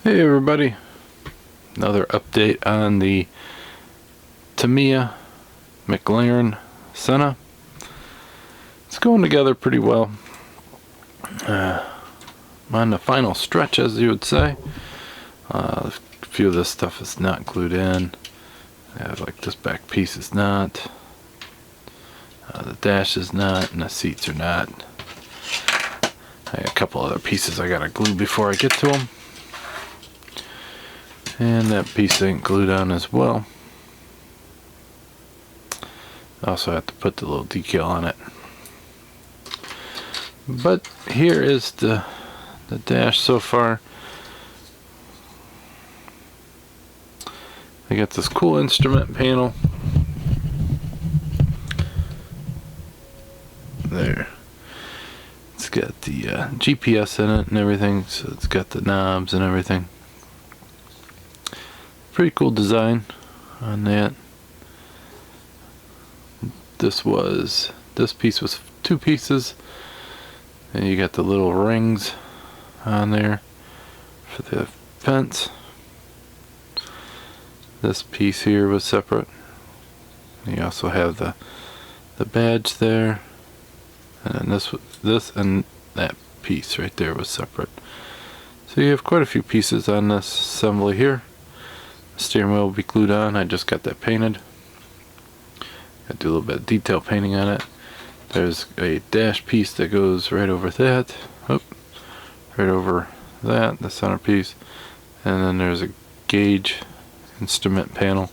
Hey everybody, another update on the Tamiya McLaren Senna. It's going together pretty well. I'm on the final stretch, as you would say. A few of this stuff is not glued in. Like this back piece is not. The dash is not, and the seats are not. I got a couple other pieces I gotta glue before I get to them. And that piece ain't glued on as well. I also have to put the little decal on it. But here is the dash so far. I got this cool instrument panel. There. It's got the GPS in it and everything, so it's got the knobs and everything. Pretty cool design on that. This piece was two pieces, and you got the little rings on there for the fence. This piece here was separate. You also have the badge there, and then this and that piece right there was separate. So you have quite a few pieces on this assembly here. The steering wheel will be glued on. I just got that painted. Got to do a little bit of detail painting on it. There's a dash piece that goes right over that. Oh, right over that, the center piece. And then there's a gauge instrument panel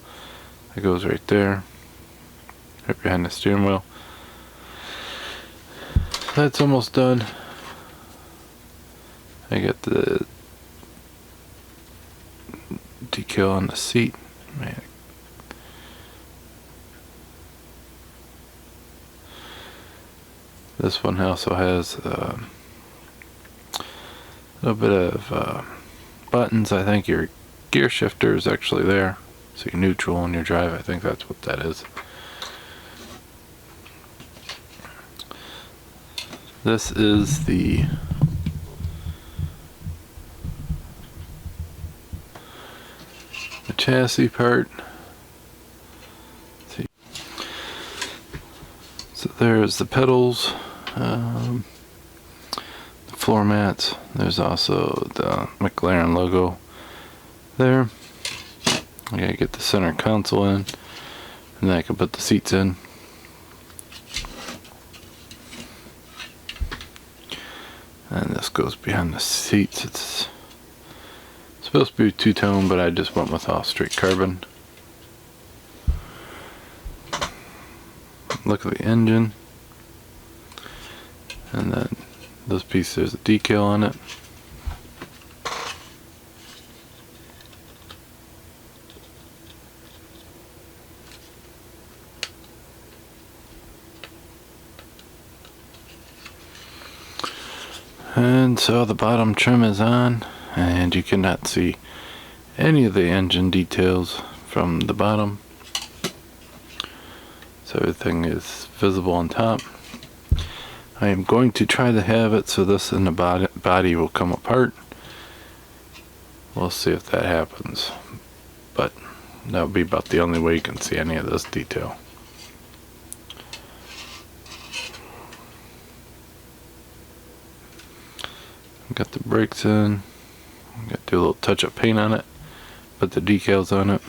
that goes right there, right behind the steering wheel. That's almost done. I got the decal on the seat. Man. This one also has a little bit of buttons. I think your gear shifter is actually there, so your neutral and your drive. I think that's what that is. This is the chassis part. Let's see. So there's the pedals, the floor mats. There's also the McLaren logo there. I gotta get the center console in, and then I can put the seats in. And this goes behind the seats. It's supposed to be two-tone, but I just went with all straight carbon. Look at the engine. And then this piece, there's a decal on it. And so the bottom trim is on, and you cannot see any of the engine details from the bottom. So everything is visible on top. I am going to try to have it so this and the body will come apart. We'll see if that happens, but that would be about the only way you can see any of this detail. Got the brakes in. Got to do a little touch of paint on it. Put the decals on it.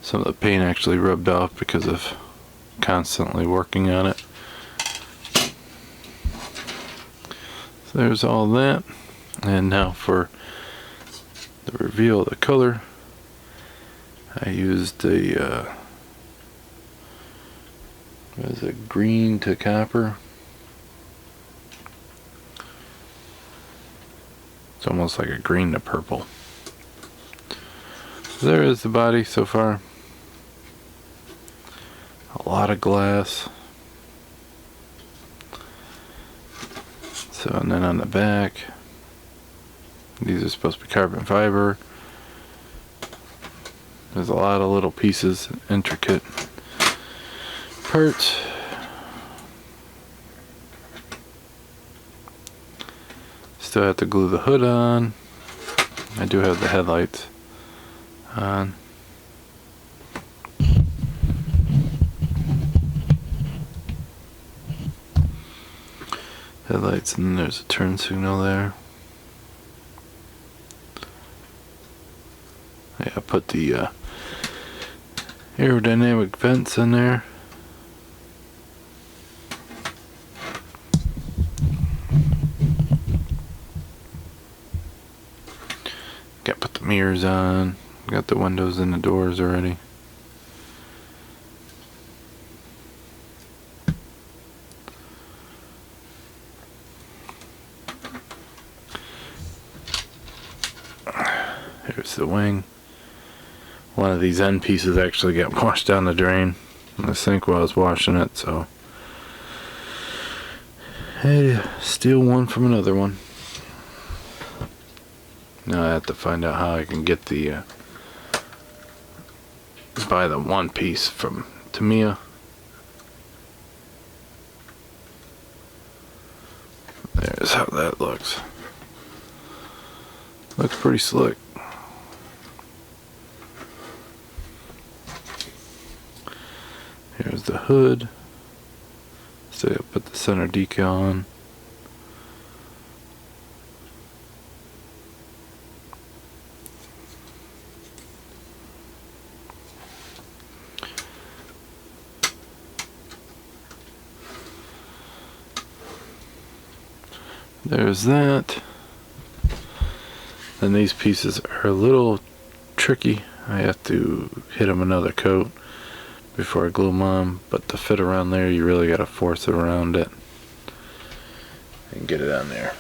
Some of the paint actually rubbed off because of constantly working on it. So there's all that. And now for the reveal of the color, I used a what is it, green to copper. It's almost like a green to purple. So there is the body so far. A lot of glass. So, and then on the back, these are supposed to be carbon fiber. There's a lot of little pieces, intricate parts. still have to glue the hood on. I do have the headlights on. Headlights, and then there's a turn signal there. Yeah, I put the aerodynamic vents in there. Got to put the mirrors on. Got the windows and the doors already. Here's the wing. One of these end pieces actually got washed down the drain in the sink while I was washing it, so I had to steal one from another one. Now I have to find out how I can get the buy the one piece from Tamiya. There's how that looks. Looks pretty slick. Here's the hood. So I put the center decal on. There's that. And these pieces are a little tricky. I have to hit them another coat before I glue them on, but to fit around there you really got to force it around it and get it on there.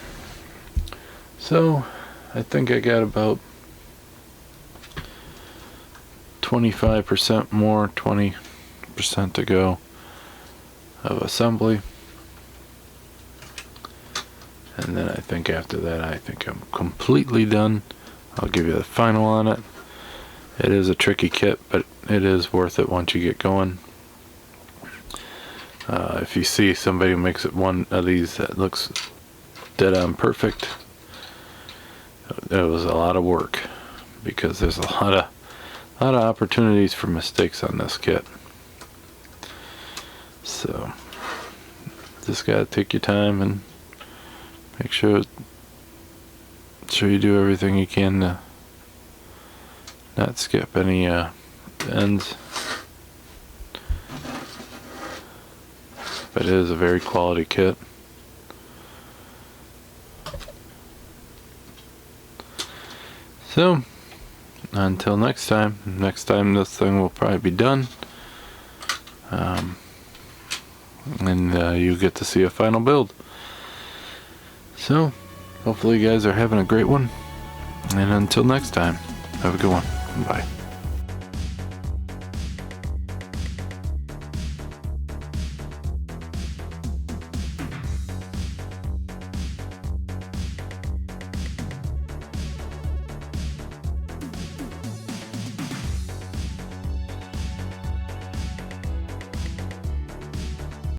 So I think I got about 25% more, 20% to go of assembly. And then I think after that, I think I'm completely done. I'll give you the final on it. It is a tricky kit, but it is worth it once you get going. If you see somebody who makes it one of these that looks dead on perfect, it was a lot of work, because there's a lot of opportunities for mistakes on this kit. So just gotta take your time and make sure you do everything you can to not skip any ends. But it is a very quality kit. So until next time this thing will probably be done, and you get to see a final build. So hopefully you guys are having a great one, and until next time, have a good one. Bye.